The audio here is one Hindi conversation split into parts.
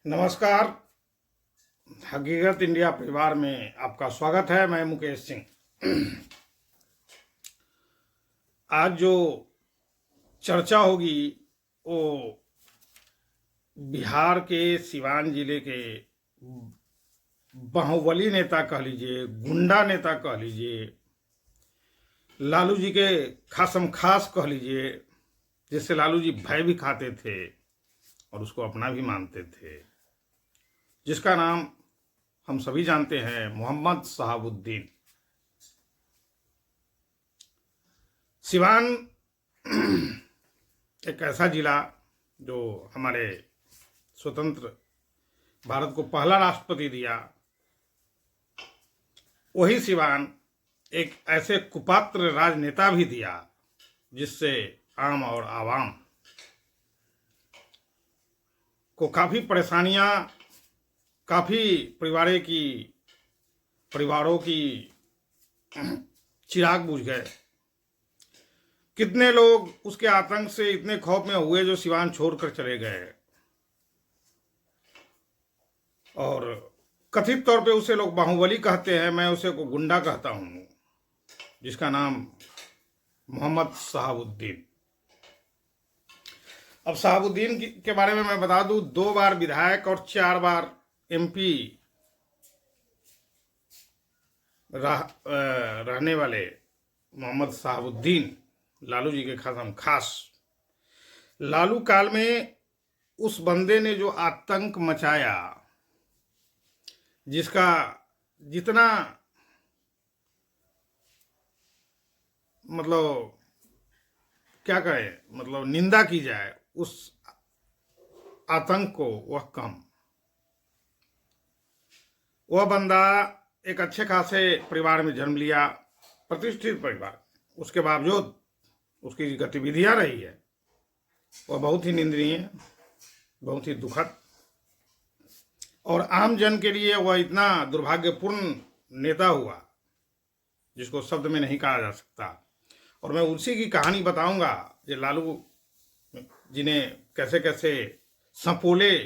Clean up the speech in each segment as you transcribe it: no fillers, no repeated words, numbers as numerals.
नमस्कार। हकीकत इंडिया परिवार में आपका स्वागत है। मैं मुकेश सिंह। आज जो चर्चा होगी वो बिहार के सिवान जिले के बाहुबली नेता कह लीजिए, गुंडा नेता कह लीजिए, लालू जी के खासम खास कह लीजिए, जिससे लालू जी भय भी खाते थे और उसको अपना भी मानते थे, जिसका नाम हम सभी जानते हैं, मोहम्मद शहाबुद्दीन। सिवान एक ऐसा जिला जो हमारे स्वतंत्र भारत को पहला राष्ट्रपति दिया, वही सिवान एक ऐसे कुपात्र राजनेता भी दिया जिससे आम और आवाम को काफ़ी परेशानियां, काफ़ी परिवारों की चिराग बुझ गए। कितने लोग उसके आतंक से इतने खौफ में हुए जो सिवान छोड़कर चले गए, और कथित तौर पे उसे लोग बाहुबली कहते हैं, मैं उसे को गुंडा कहता हूं, जिसका नाम मोहम्मद शहाबुद्दीन। अब शहाबुद्दीन के बारे में मैं बता दूं, 2 बार विधायक और 4 बार एमपी रहने वाले मोहम्मद शहाबुद्दीन लालू जी के खासम खास। लालू काल में उस बंदे ने जो आतंक मचाया, जिसका जितना मतलब क्या कहें, मतलब निंदा की जाए उस आतंक को, वह कम। वह बंदा एक अच्छे खासे परिवार में जन्म लिया, प्रतिष्ठित परिवार, उसके बावजूद उसकी गतिविधियां रही है वह बहुत ही निंदनीय, बहुत ही दुखद, और आम जन के लिए वह इतना दुर्भाग्यपूर्ण नेता हुआ जिसको शब्द में नहीं कहा जा सकता। और मैं उसी की कहानी बताऊंगा, जो लालू जी ने कैसे कैसे सपोले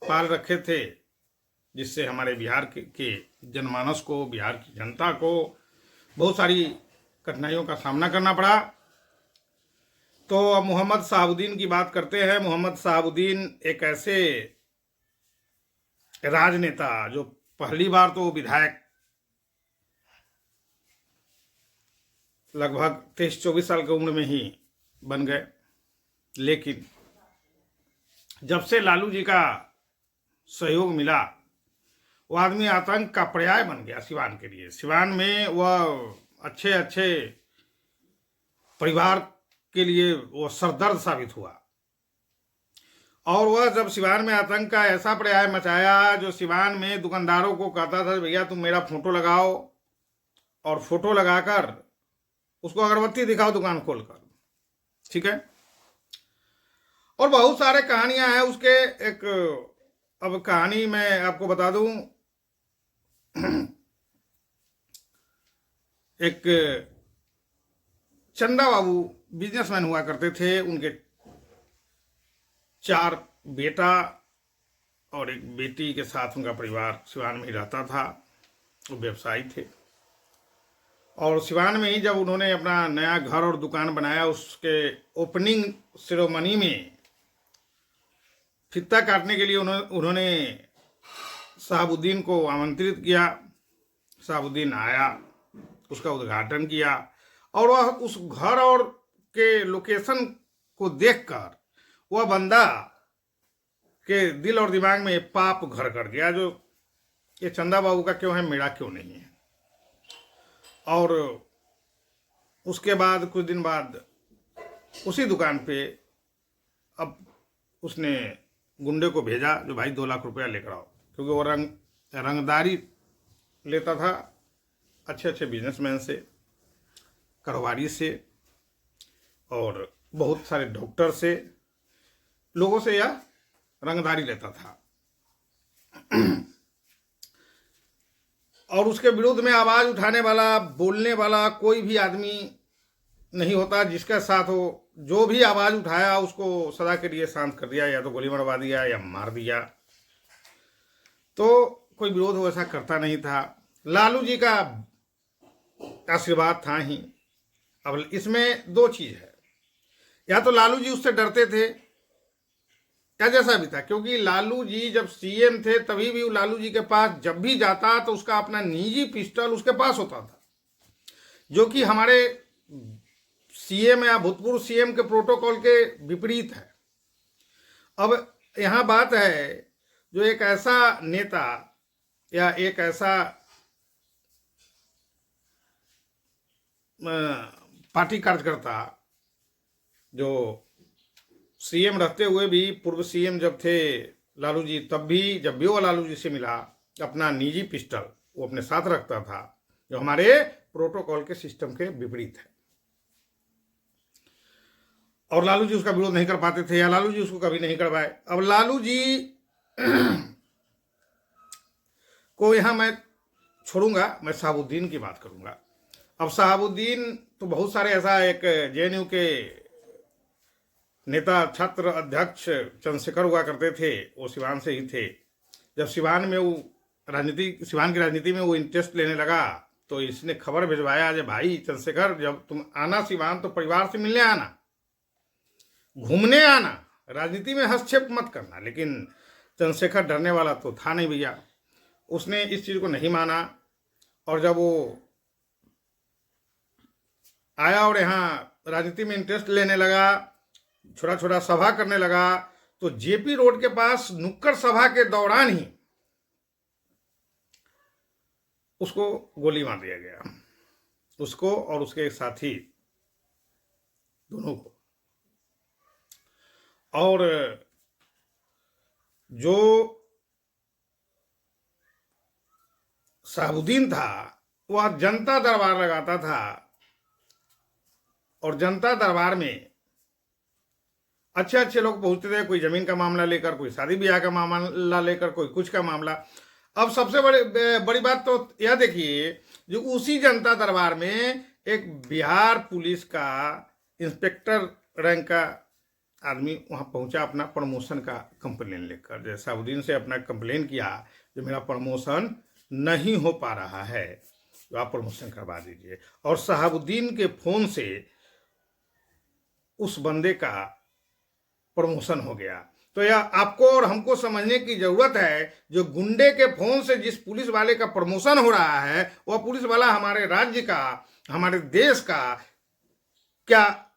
पाल रखे थे, जिससे हमारे बिहार के जनमानस को, बिहार की जनता को बहुत सारी कठिनाइयों का सामना करना पड़ा। तो अब मोहम्मद शहाबुद्दीन की बात करते हैं। मोहम्मद शहाबुद्दीन एक ऐसे राजनेता जो पहली बार तो विधायक लगभग 23-24 साल की उम्र में ही बन गए, लेकिन जब से लालू जी का सहयोग मिला, वो आदमी आतंक का पर्याय बन गया सिवान के लिए। सिवान में वह अच्छे अच्छे परिवार के लिए वो सरदर्द साबित हुआ, और वह जब सिवान में आतंक का ऐसा पर्याय मचाया जो सिवान में दुकानदारों को कहता था, भैया तुम मेरा फोटो लगाओ, और फोटो लगाकर उसको अगरबत्ती दिखाओ दुकान खोलकर, ठीक है। और बहुत सारे कहानियां हैं उसके। एक अब कहानी मैं आपको बता दूं, एक चंदा बाबू बिजनेसमैन हुआ करते थे, उनके 4 बेटा और एक बेटी के साथ उनका परिवार सिवान में ही रहता था। वो व्यवसायी थे, और सिवान में ही जब उन्होंने अपना नया घर और दुकान बनाया, उसके ओपनिंग सेरेमनी में फीता काटने के लिए उन्होंने शहाबुद्दीन को आमंत्रित किया। शहाबुद्दीन आया, उसका उद्घाटन किया, और वह उस घर और के लोकेशन को देखकर वह बंदा के दिल और दिमाग में पाप घर कर गया, जो ये चंदा बाबू का क्यों है, मेरा क्यों नहीं है। और उसके बाद कुछ दिन बाद उसी दुकान पे अब उसने गुंडे को भेजा, जो भाई 2 लाख रुपया लेकर आओ, क्योंकि वो रंगदारी लेता था अच्छे अच्छे बिजनेसमैन से, कारोबारी से, और बहुत सारे डॉक्टर से, लोगों से यह रंगदारी लेता था। और उसके विरुद्ध में आवाज उठाने वाला, बोलने वाला कोई भी आदमी नहीं होता जिसके साथ वो जो भी आवाज़ उठाया उसको सदा के लिए शांत कर दिया, या तो गोली मरवा दिया या मार दिया। तो कोई विरोध वैसा करता नहीं था। लालू जी का आशीर्वाद था ही। अब इसमें दो चीज़ है, या तो लालू जी उससे डरते थे या जैसा भी था, क्योंकि लालू जी जब सीएम थे तभी भी लालू जी के पास जब भी जाता तो उसका अपना निजी पिस्टल उसके पास होता था, जो कि हमारे सीएम या भूतपूर्व सीएम के प्रोटोकॉल के विपरीत है। अब यहाँ बात है, जो एक ऐसा नेता या एक ऐसा पार्टी कार्यकर्ता जो सीएम रहते हुए भी, पूर्व सीएम जब थे लालू जी, तब भी जब भी वो लालू जी से मिला अपना निजी पिस्टल वो अपने साथ रखता था, जो हमारे प्रोटोकॉल के सिस्टम के विपरीत है। और लालू जी उसका विरोध नहीं कर पाते थे, या लालू जी उसको कभी नहीं करवाए। अब लालू जी को यहां मैं छोड़ूंगा, मैं शहाबुद्दीन की बात करूंगा। अब शहाबुद्दीन तो बहुत सारे, ऐसा एक जेएनयू के नेता छात्र अध्यक्ष चंद्रशेखर हुआ करते थे, वो सिवान से ही थे। जब सिवान में वो सिवान की राजनीति में वो इंटरेस्ट लेने लगा तो इसने खबर भिजवाया, जे भाई चंद्रशेखर, जब तुम आना सिवान तो परिवार से मिलने आना, घूमने आना, राजनीति में हस्तक्षेप मत करना। लेकिन चंद्रशेखर डरने वाला तो था नहीं भैया, उसने इस चीज़ को नहीं माना। और जब वो आया और यहाँ राजनीति में इंटरेस्ट लेने लगा, छोटा छोटा सभा करने लगा, तो जेपी रोड के पास नुक्कड़ सभा के दौरान ही उसको गोली मार दिया गया, उसको और उसके साथी दोनों को। और जो शहाबुद्दीन था वह जनता दरबार लगाता था, और जनता दरबार में अच्छे अच्छे लोग पहुंचते थे, कोई जमीन का मामला लेकर, कोई शादी ब्याह का मामला लेकर, कोई कुछ का मामला। अब सबसे बड़ी बात तो यह देखिए, जो उसी जनता दरबार में एक बिहार पुलिस का इंस्पेक्टर रैंक का आदमी वहां पहुंचा अपना प्रमोशन का कंप्लेन लेकर, जैसे शहाबुद्दीन से अपना कंप्लेन किया, जो मेरा प्रमोशन नहीं हो पा रहा है, तो आप प्रमोशन करवा दीजिए। और शहाबुद्दीन के फोन से उस बंदे का प्रमोशन हो गया। तो यह आपको और हमको समझने की जरूरत है, जो गुंडे के फोन से जिस पुलिस वाले का प्रमोशन हो रहा है, वह पुलिस वाला हमारे राज्य का, हमारे देश का क्या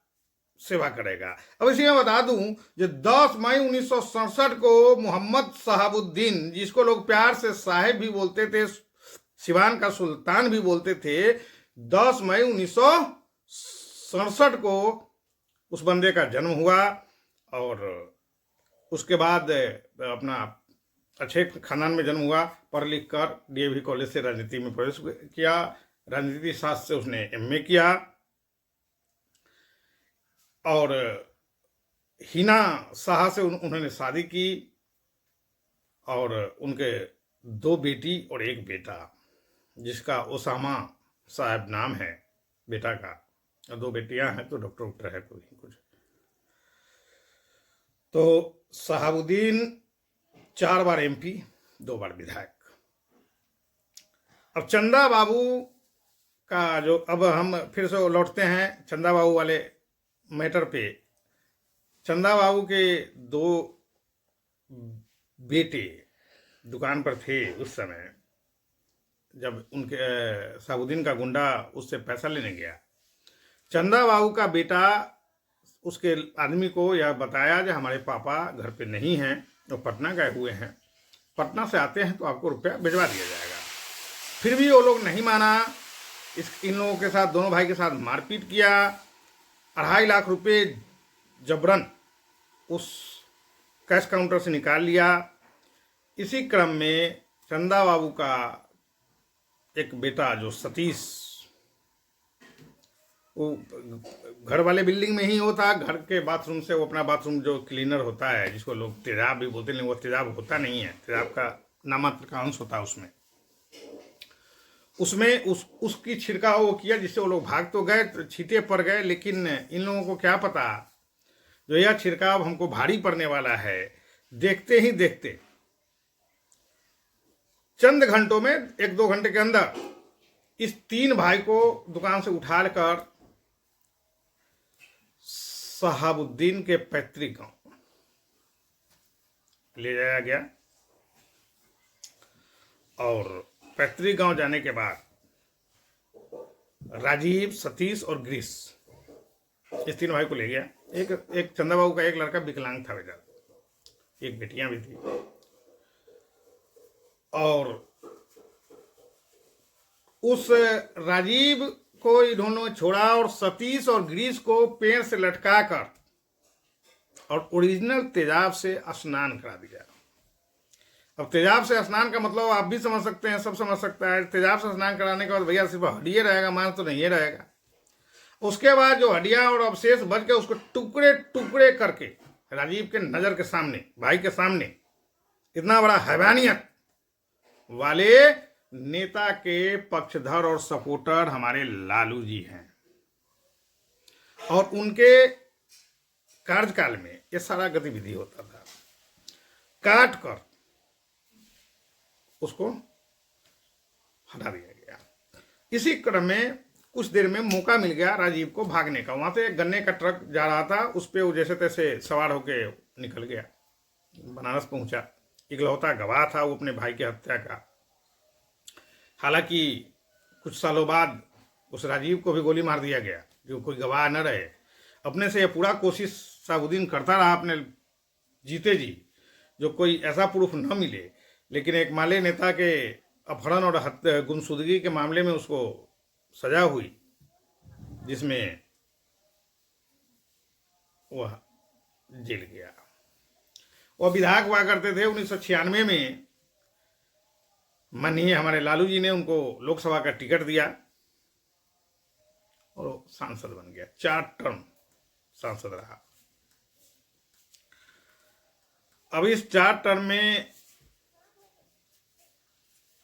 सेवा करेगा। अब इसी में बता दूं, जो 10 मई 1967 को मोहम्मद शहाबुद्दीन, जिसको लोग प्यार से साहेब भी बोलते थे, सिवान का सुल्तान भी बोलते थे, 10 मई 1967 को उस बंदे का जन्म हुआ। और उसके बाद अपना अच्छे खानदान में जन्म हुआ, पढ़ लिख कर डीएवी कॉलेज से राजनीति में प्रवेश किया, राजनीति शास्त्र से उसने एमए किया, और हिना शाह से उन्होंने शादी की, और उनके 2 बेटी और 1 बेटा, जिसका ओसामा साहब नाम है बेटा का, और 2 बेटियां हैं, तो डॉक्टर है कोई कुछ। तो शहाबुद्दीन 4 बार एमपी, 2 बार विधायक। अब चंदा बाबू का जो, अब हम फिर से लौटते हैं चंदा बाबू वाले मैटर पे। चंदा बाबू के 2 बेटे दुकान पर थे उस समय, जब उनके शहाबुद्दीन का गुंडा उससे पैसा लेने गया। चंदा बाबू का बेटा उसके आदमी को यह बताया कि हमारे पापा घर पे नहीं हैं, वो पटना गए हुए हैं, पटना से आते हैं तो आपको रुपया भिजवा दिया जाएगा। फिर भी वो लोग नहीं माना, इन लोगों के साथ, दोनों भाई के साथ मारपीट किया, 2.5 लाख रुपए जबरन उस कैश काउंटर से निकाल लिया। इसी क्रम में चंदा बाबू का एक बेटा जो सतीश, वो घर वाले बिल्डिंग में ही होता, घर के बाथरूम से वो अपना बाथरूम जो क्लीनर होता है, जिसको लोग तेजाब भी बोलते हैं, वो तेजाब होता नहीं है, तेजाब का नामात्र का अंश होता है उसमें उसकी छिड़काव वो किया, जिससे वो लोग भाग तो गए, तो छींटे पड़ गए। लेकिन इन लोगों को क्या पता जो यह छिड़काव हमको भारी पड़ने वाला है, देखते ही देखते चंद घंटों में, 1-2 घंटे के अंदर इस 3 भाई को दुकान से उठा कर शहाबुद्दीन के पैतृक गांव ले जाया गया। और पैतृक गांव जाने के बाद राजीव, सतीश और गिरीश, इस 3 भाई को ले गया। एक चंदा बाबू का एक लड़का विकलांग था बेचारा, एक बेटियां भी थी। और उस राजीव को इन्होंने छोड़ा और सतीश और गिरीश को पेड़ से लटकाकर और ओरिजिनल तेजाब से स्नान करा दिया। अब तेजाब से स्नान का मतलब आप भी समझ सकते हैं, सब समझ सकता है। तेजाब से स्नान कराने के बाद भैया सिर्फ हड्डियाँ रहेगा, मांस तो नहीं रहेगा। उसके बाद जो हड्डियाँ और अवशेष बच गए उसको टुकड़े टुकड़े करके राजीव के नजर के सामने, भाई के सामने, इतना बड़ा हैवानियत वाले नेता के पक्षधर और सपोर्टर हमारे लालू जी हैं। और उनके कार्यकाल में ये सारा गतिविधि होता था। काट कर उसको हटा दिया गया। इसी क्रम में कुछ देर में मौका मिल गया राजीव को भागने का। वहां से एक गन्ने का ट्रक जा रहा था, उस पर वो जैसे तैसे सवार होके निकल गया, बनारस पहुंचा। इकलौता गवाह था वो अपने भाई की हत्या का। हालांकि कुछ सालों बाद उस राजीव को भी गोली मार दिया गया, जो कोई गवाह न रहे। अपने से यह पूरा कोशिश शहाबुद्दीन करता रहा अपने जीते जी, जो कोई ऐसा प्रूफ न मिले। लेकिन एक माले नेता के अपहरण और गुमशुदगी के मामले में उसको सजा हुई, जिसमें वह जेल गया। वह विधायक हुआ करते थे। 1996 में माननीय हमारे लालू जी ने उनको लोकसभा का टिकट दिया और वो सांसद बन गया। 4 टर्म सांसद रहा। अब इस 4 टर्म में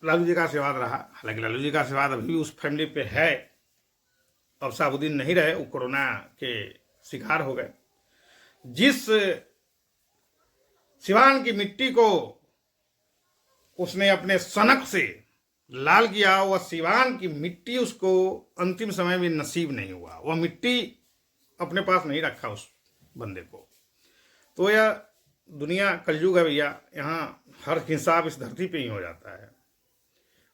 लालू जी का आशीर्वाद रहा। हालांकि लालू जी का आशीर्वाद अभी भी उस फैमिली पे है। अब शहाबुद्दीन नहीं रहे, वो कोरोना के शिकार हो गए। जिस सिवान की मिट्टी को उसने अपने सनक से लाल किया, वह सिवान की मिट्टी उसको अंतिम समय में नसीब नहीं हुआ। वह मिट्टी अपने पास नहीं रखा उस बंदे को। तो यह दुनिया कलयुग है भैया, यहाँ हर हिसाब इस धरती पे ही हो जाता है।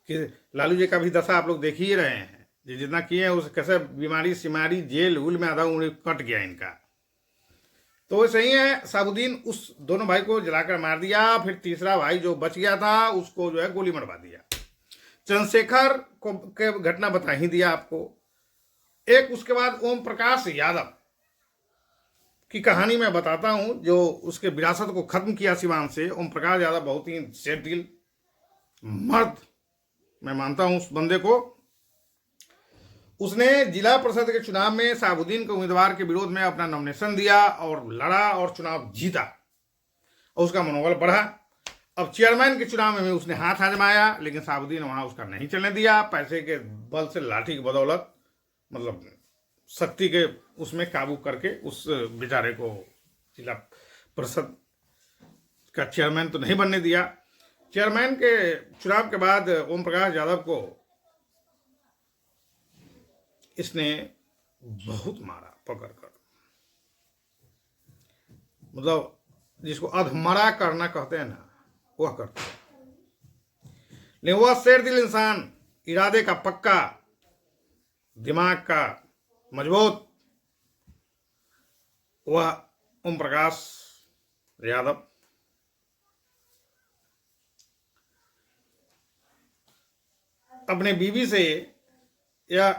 कि लालू जी का भी दशा आप लोग देख ही रहे हैं, जितना किए हैं उस कैसे बीमारी सिमारी, जेल उल में आधा उंगली कट गया इनका। तो सही है, शहाबुद्दीन उस दोनों भाई को जलाकर मार दिया। फिर तीसरा भाई जो बच गया था उसको जो है गोली मरवा दिया। चंद्रशेखर को के घटना बता ही दिया आपको। एक उसके बाद ओम प्रकाश यादव की कहानी मैं बताता हूं, जो उसके विरासत को खत्म किया सिवान से। ओम प्रकाश यादव बहुत ही सेंटिल मर्द मैं मानता हूं उस बंदे को। उसने जिला परिषद के चुनाव में शहाबुद्दीन के उम्मीदवार के विरोध में अपना नॉमिनेशन दिया और लड़ा और चुनाव जीता और उसका मनोबल बढ़ा। अब चेयरमैन के चुनाव में उसने हाथ आजमाया, लेकिन शहाबुद्दीन वहां उसका नहीं चलने दिया। पैसे के बल से, लाठी की बदौलत, मतलब शक्ति के उसमें काबू करके उस बेचारे को जिला परिषद का चेयरमैन तो नहीं बनने दिया। चेयरमैन के चुनाव के बाद ओम प्रकाश यादव को इसने बहुत मारा पकड़कर, मतलब जिसको अधमरा करना कहते हैं ना, वह करता है। लेकिन वह शेर दिल इंसान, इरादे का पक्का, दिमाग का मजबूत, वह ओम प्रकाश यादव अपने बीवी से यह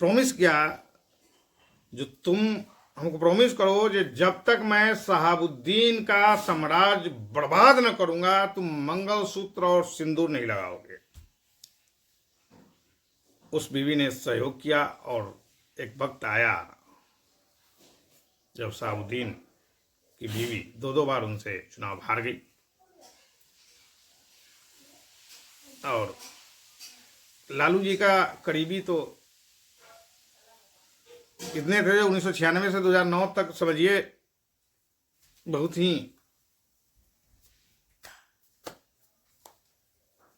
प्रॉमिस किया, जो तुम हमको प्रॉमिस करो कि जब तक मैं शहाबुद्दीन का साम्राज्य बर्बाद न करूंगा तुम मंगलसूत्र और सिंदूर नहीं लगाओगे। उस बीवी ने सहयोग किया और एक वक्त आया जब शहाबुद्दीन की बीवी 2 बार उनसे चुनाव हार गई। और लालू जी का करीबी तो इतने थे, 1996 से 2009 तक समझिए बहुत ही,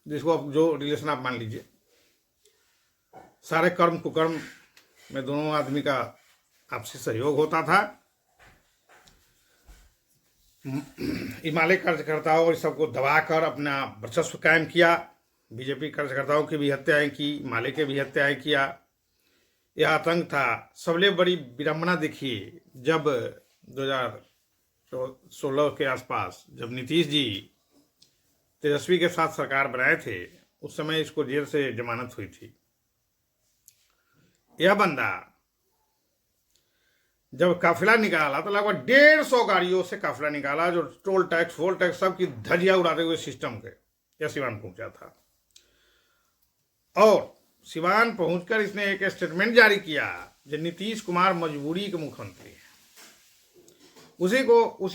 जिसको आप जो रिलेशन आप मान लीजिए, सारे कर्म कुकर्म में दोनों आदमी का आपसी सहयोग होता था। हिमालय कार्यकर्ताओं और सबको दबाकर अपना वर्चस्व कायम किया। बीजेपी कार्यकर्ताओं की भी हत्याएं की, हिमालय के भी हत्याएं किया। यह आतंक था। सबसे बड़ी विडंबना देखिए, जब 2016 के आसपास जब नीतीश जी तेजस्वी के साथ सरकार बनाए थे, उस समय इसको जेल से जमानत हुई थी। यह बंदा जब काफिला निकाला तो लगभग 150 गाड़ियों से काफिला निकाला, जो टोल टैक्स वोल टैक्स सब की धजिया उड़ाते हुए सिस्टम के यह सिवान पहुंचा था। और सिवान पहुंचकर इसने एक स्टेटमेंट जारी किया जो नीतीश कुमार मजबूरी के मुख्यमंत्री है। उसी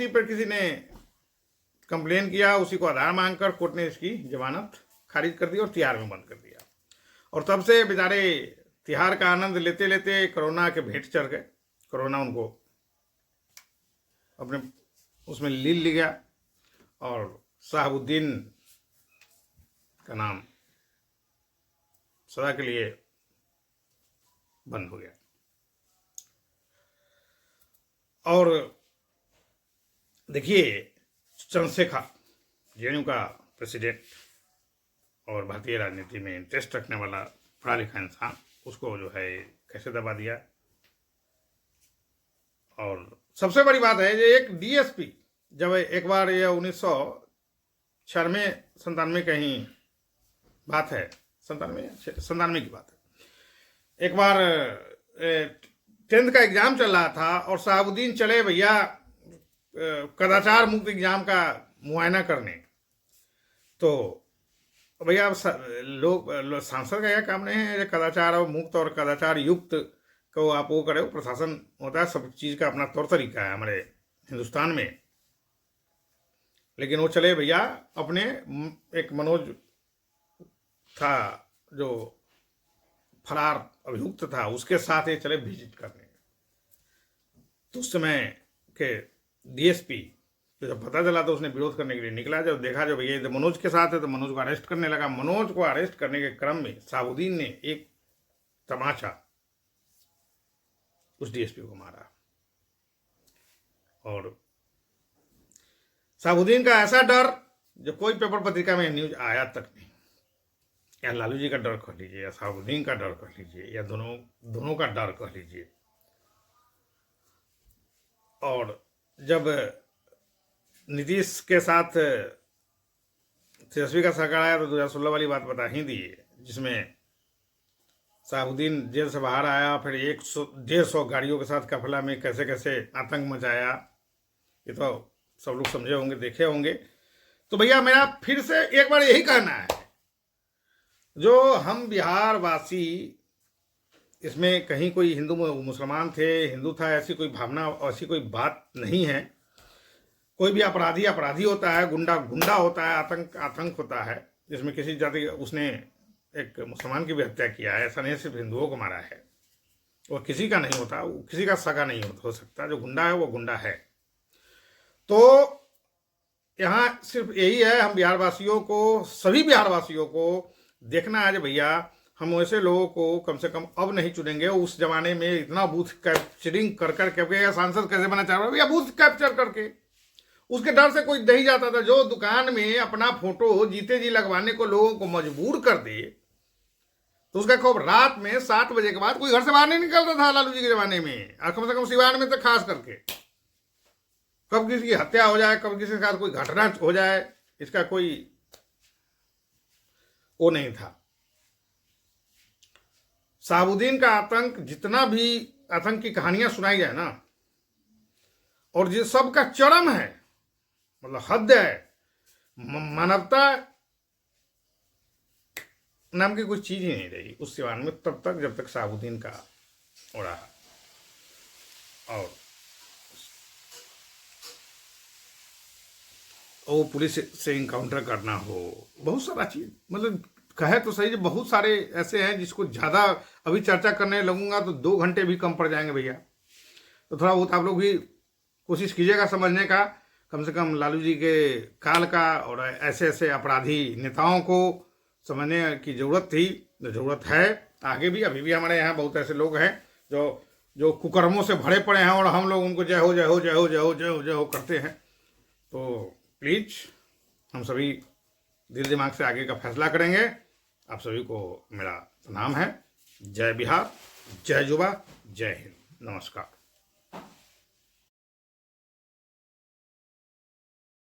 पर किसी ने कंप्लेन किया, उसी को आधार मांगकर कोर्ट ने इसकी जमानत खारिज कर दी और तिहाड़ में बंद कर दिया। और तब से बेचारे तिहाड़ का आनंद लेते लेते कोरोना के भेंट चढ़ गए। कोरोना उनको अपने उसमें लील ले गया और साहबुद्दीन का नाम सदा के लिए बंद हो गया। और देखिए, चंद्रशेखर जेएनयू का प्रेसिडेंट और भारतीय राजनीति में इंटरेस्ट रखने वाला पढ़ा लिखा इंसान, उसको जो है कैसे दबा दिया। और सबसे बड़ी बात है, ये एक डीएसपी, जब एक बार ये 1996-97 कहीं बात है, 97 की बात है, एक बार 10th का एग्जाम चल रहा था और साहबुद्दीन चले भैया कदाचार मुक्त एग्जाम का मुआयना करने। तो भैया लोग सांसद का यह काम नहीं है कदाचार और मुक्त और कदाचार युक्त को आप वो करें। प्रशासन होता है, सब चीज़ का अपना तौर तरीका है हमारे हिंदुस्तान में। लेकिन वो चले भैया अपने, एक मनोज था जो फरार अभियुक्त था, उसके साथ ये चले विजिट करने। तो उस समय के डीएसपी तो जब पता चला तो उसने विरोध करने के लिए निकला। जब देखा जब ये मनोज के साथ है तो मनोज को अरेस्ट करने लगा। मनोज को अरेस्ट करने के क्रम में साहबुद्दीन ने एक तमाचा उस डीएसपी को मारा। और साहबुद्दीन का ऐसा डर जो कोई पेपर पत्रिका में न्यूज आया तक नहीं। या लालू जी का डर कह लीजिए, या साहबुद्दीन का डर कह लीजिए, या दोनों का डर कह लीजिए। और जब नीतीश के साथ तेजस्वी का सरकार आया तो 2016 वाली बात बता ही दी, जिसमें साहबुद्दीन जेल से बाहर आया, फिर 150 गाड़ियों के साथ काफिला में कैसे कैसे आतंक मचाया। ये तो सब लोग समझे होंगे, देखे होंगे। तो भैया मेरा फिर से एक बार यही कहना है, जो हम बिहार वासी, इसमें कहीं कोई हिंदू मुसलमान थे, हिंदू था, ऐसी कोई भावना, ऐसी कोई बात नहीं है। कोई भी अपराधी अपराधी होता है, गुंडा गुंडा होता है, आतंक आतंक होता है। जिसमें किसी जाति, उसने एक मुसलमान की भी हत्या किया है, ऐसा नहीं सिर्फ हिंदुओं को मारा है। और किसी का नहीं होता, किसी का सगा नहीं हो सकता। जो गुंडा है वो गुंडा है। तो यहाँ सिर्फ यही है, हम बिहार वासियों को, सभी बिहार वासियों को देखना है भैया, हम वैसे लोगों को कम से कम अब नहीं चुनेंगे। उस जमाने में इतना बूथ कैप्चरिंग कर करके सांसद कैसे बना चाह रहे भैया, बूथ कैप्चर करके उसके डर से कोई नहीं जाता था। जो दुकान में अपना फोटो जीते जी लगवाने को लोगों को मजबूर कर दे, तो उसका खूब रात में 7 बजे के बाद कोई घर से बाहर नहीं निकलता था लालू जी के जमाने में। और कम से कम सिवान में तो खास करके, कब किसी की हत्या हो जाए, कब किसी के साथ कोई घटना हो जाए, इसका कोई वो नहीं था। साहबुद्दीन का आतंक, जितना भी आतंक की कहानियां सुनाई जाए ना, और जिस सब का चरम है, मतलब हद है, मानवता नाम की कोई चीज ही नहीं रही उस सिवान में तब तक, जब तक साहबुद्दीन का हो रहा। और वो पुलिस से इनकाउंटर करना हो, बहुत सारा चीज, मतलब कहे तो सही, बहुत सारे ऐसे हैं जिसको ज़्यादा अभी चर्चा करने लगूंगा तो 2 घंटे भी कम पड़ जाएंगे भैया। तो थोड़ा बहुत आप लोग भी कोशिश कीजिएगा समझने का। कम से कम लालू जी के काल का और ऐसे ऐसे अपराधी नेताओं को समझने की ज़रूरत थी, ज़रूरत है। आगे भी, अभी भी हमारे यहाँ बहुत ऐसे लोग हैं जो जो कुकर्मों से भरे पड़े हैं और हम लोग उनको जय हो जय हो जय हो जय हो जय हो जय हो करते हैं। तो प्लीज़ हम सभी दिल दिमाग से आगे का फैसला करेंगे। आप सभी को मेरा प्रणाम है। जय बिहार, जय जुबा, जय हिंद, नमस्कार।